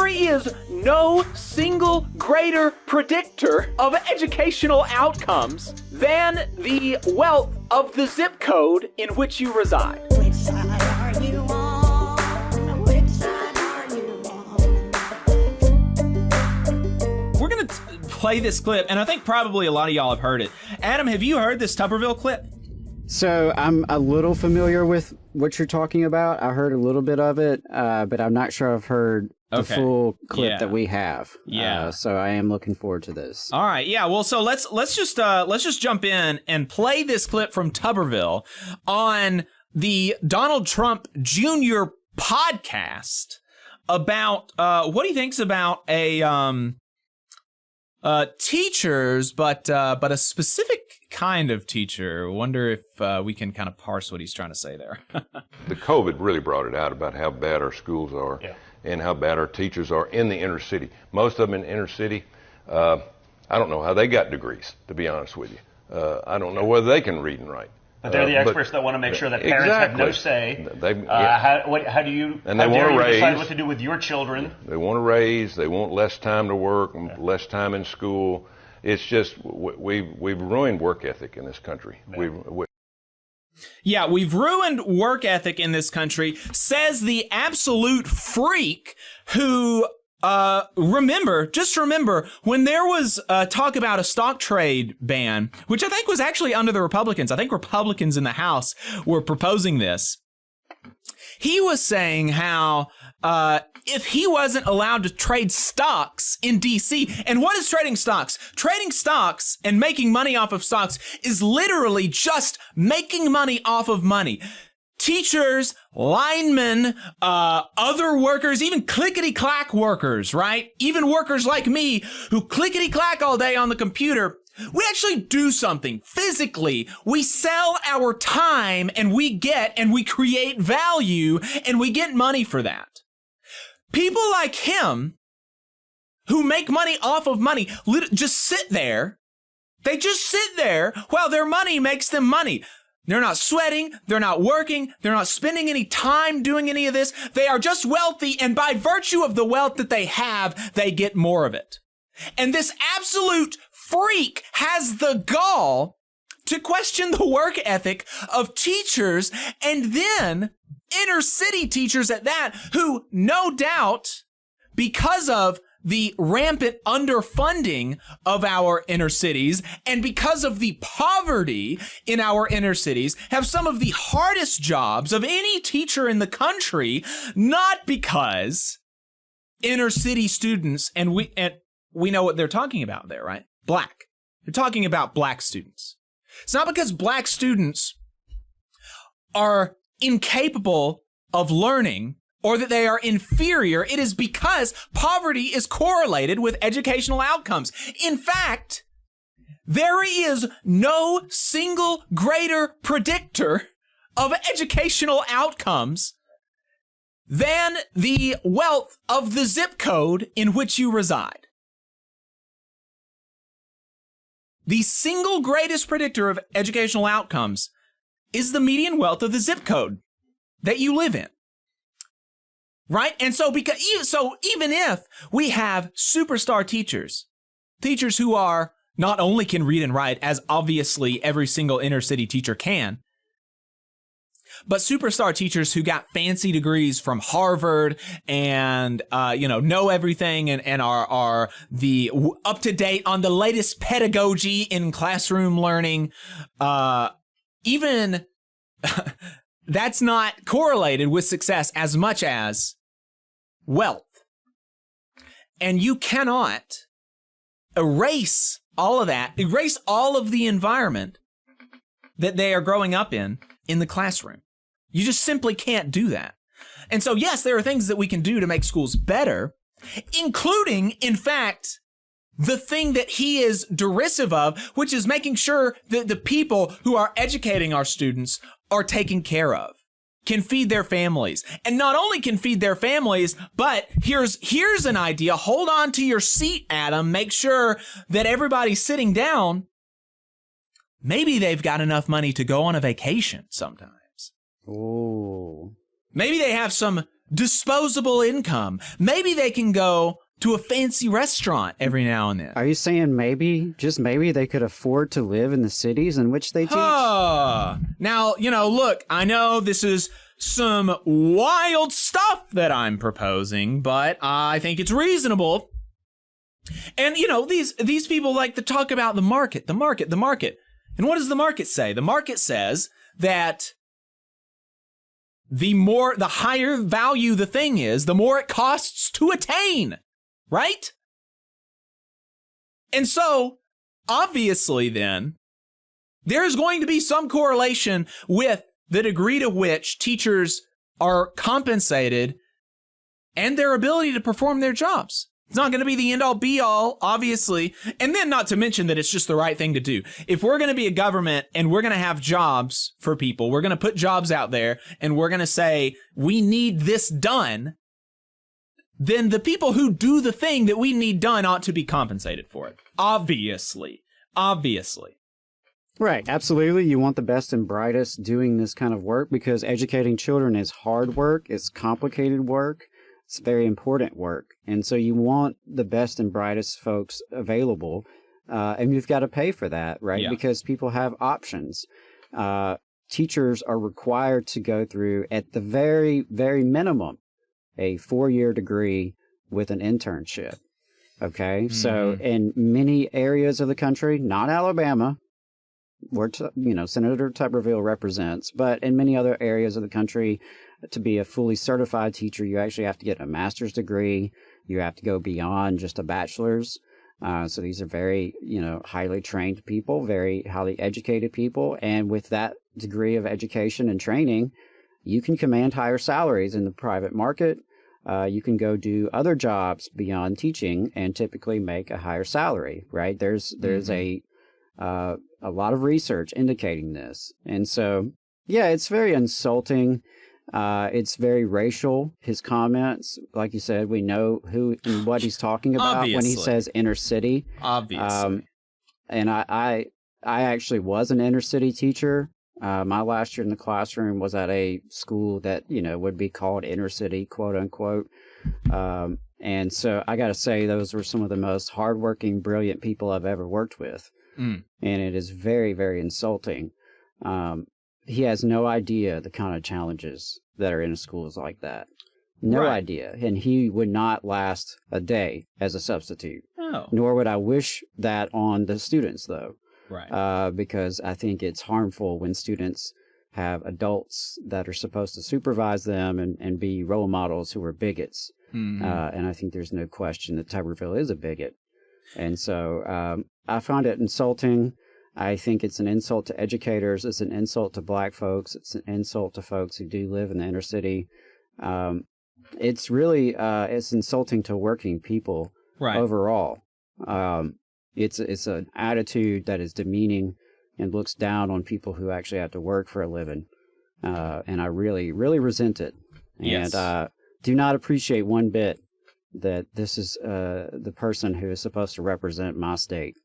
is no single greater predictor of educational outcomes than the wealth of the zip code in which you reside. Which side are you on? Which side are you on? We're going to play this clip, and I think probably a lot of y'all have heard it. Adam, have you heard this Tuberville clip? So I'm a little familiar with what you're talking about. I heard a little bit of it, but I'm not sure I've heard the full clip that we have. So I am looking forward to this. All right, yeah. Well, so let's just jump in and play this clip from Tuberville on the Donald Trump Jr. podcast about what he thinks about teachers, but a specific kind of teacher. Wonder if we can kind of parse what he's trying to say there. The COVID really brought it out about how bad our schools are and how bad our teachers are in the inner city. Most of them in the inner city, I don't know how they got degrees, to be honest with you. I don't know whether they can read and write. But they're the experts that want to make sure that parents have no say. How do you decide what to do with your children? They want to raise. They want less time to work, less time in school. It's just we've ruined work ethic in this country. We've ruined work ethic in this country, says the absolute freak who, just remember when there was talk about a stock trade ban, which I think was actually under the Republicans. I think Republicans in the House were proposing this. He was saying how if he wasn't allowed to trade stocks in D.C., and what is trading stocks? Trading stocks and making money off of stocks is literally just making money off of money. Teachers, linemen, other workers, even clickety-clack workers, right? Even workers like me who clickety-clack all day on the computer. We actually do something physically. We sell our time and we create value and we get money for that. People like him who make money off of money just sit there. They just sit there while their money makes them money. They're not sweating. They're not working. They're not spending any time doing any of this. They are just wealthy, and by virtue of the wealth that they have, they get more of it. And this absolute freak has the gall to question the work ethic of teachers, and then inner city teachers at that, who no doubt, because of the rampant underfunding of our inner cities and because of the poverty in our inner cities, have some of the hardest jobs of any teacher in the country, not because inner city students, and we know what they're talking about there, right? Black. They're talking about black students. It's not because black students are incapable of learning or that they are inferior. It is because poverty is correlated with educational outcomes. In fact, there is no single greater predictor of educational outcomes than the wealth of the zip code in which you reside. The single greatest predictor of educational outcomes is the median wealth of the zip code that you live in. Right? And so even if we have superstar teachers who are not only can read and write, as obviously every single inner city teacher can, but superstar teachers who got fancy degrees from Harvard and know everything and are the up to date on the latest pedagogy in classroom learning, even that's not correlated with success as much as wealth. And you cannot erase all of that, erase all of the environment that they are growing up in the classroom. You just simply can't do that. And so, yes, there are things that we can do to make schools better, including, in fact, the thing that he is derisive of, which is making sure that the people who are educating our students are taken care of, can feed their families. And not only can feed their families, but here's an idea. Hold on to your seat, Adam. Make sure that everybody's sitting down. Maybe they've got enough money to go on a vacation sometimes. Oh. Maybe they have some disposable income. Maybe they can go to a fancy restaurant every now and then. Are you saying maybe, just maybe, they could afford to live in the cities in which they teach? Now, look, I know this is some wild stuff that I'm proposing, but I think it's reasonable. And, these people like to talk about the market. And what does the market say? The market says that the higher value the thing is, the more it costs to attain. Right? And so, obviously then, there's going to be some correlation with the degree to which teachers are compensated and their ability to perform their jobs. It's not going to be the end-all, be-all, obviously. And then not to mention that it's just the right thing to do. If we're going to be a government and we're going to have jobs for people, we're going to put jobs out there and we're going to say, we need this done, then the people who do the thing that we need done ought to be compensated for it. Obviously. Right, absolutely. You want the best and brightest doing this kind of work because educating children is hard work, it's complicated work, it's very important work. And so you want the best and brightest folks available, and you've got to pay for that, right? Yeah. Because people have options. Teachers are required to go through, at the very, very minimum, a 4-year degree with an internship. Okay, so in many areas of the country, not Alabama, where Senator Tuberville represents, but in many other areas of the country, to be a fully certified teacher, you actually have to get a master's degree. You have to go beyond just a bachelor's. So these are very, highly trained people, very highly educated people, and with that degree of education and training, you can command higher salaries in the private market. You can go do other jobs beyond teaching and typically make a higher salary, right? There's a lot of research indicating this. And so, yeah, it's very insulting. It's very racial, his comments. Like you said, we know who and what he's talking about when he says inner city. Obviously. And I actually was an inner city teacher. My last year in the classroom was at a school that, would be called inner city, quote unquote. And so I got to say, those were some of the most hardworking, brilliant people I've ever worked with. And it is very, very insulting. He has no idea the kind of challenges that are in schools like that. No idea. And he would not last a day as a substitute. Nor would I wish that on the students, though. Right. Because I think it's harmful when students have adults that are supposed to supervise them and be role models who are bigots. And I think there's no question that Tuberville is a bigot. And so I find it insulting. I think it's an insult to educators. It's an insult to black folks. It's an insult to folks who do live in the inner city. It's really, it's insulting to working people overall. It's an attitude that is demeaning and looks down on people who actually have to work for a living. And I really, really resent it. Yes. And do not appreciate one bit that this is the person who is supposed to represent my state.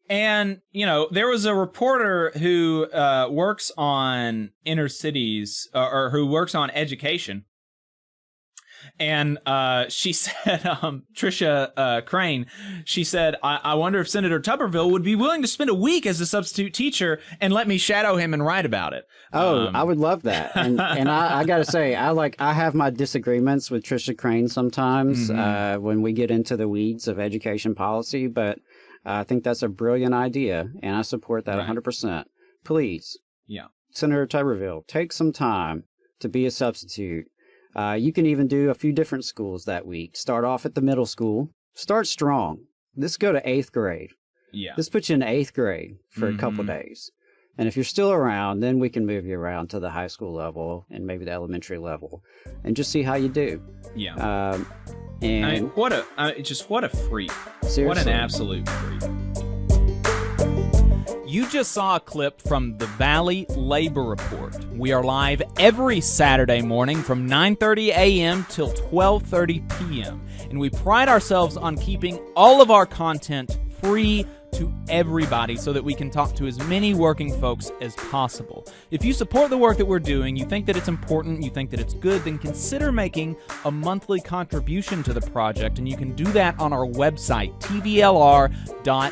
And, there was a reporter who works on inner cities, or who works on education. And she said, Tricia Crane, she said, I wonder if Senator Tuberville would be willing to spend a week as a substitute teacher and let me shadow him and write about it. I would love that. And I got to say, I have my disagreements with Tricia Crane sometimes when we get into the weeds of education policy, but I think that's a brilliant idea, and I support that 100%. Please, Senator Tuberville, take some time to be a substitute. You can even do a few different schools that week. Start off at the middle school. Start strong. Let's go to 8th grade. Yeah. Let's put you in 8th grade for a couple days. And if you're still around, then we can move you around to the high school level and maybe the elementary level and just see how you do. Yeah. And what a freak. Seriously. What an absolute freak. You just saw a clip from the Valley Labor Report. We are live every Saturday morning from 9:30 a.m. till 12:30 p.m. And we pride ourselves on keeping all of our content free to everybody so that we can talk to as many working folks as possible. If you support the work that we're doing, you think that it's important, you think that it's good, then consider making a monthly contribution to the project, and you can do that on our website, tvlr.fm.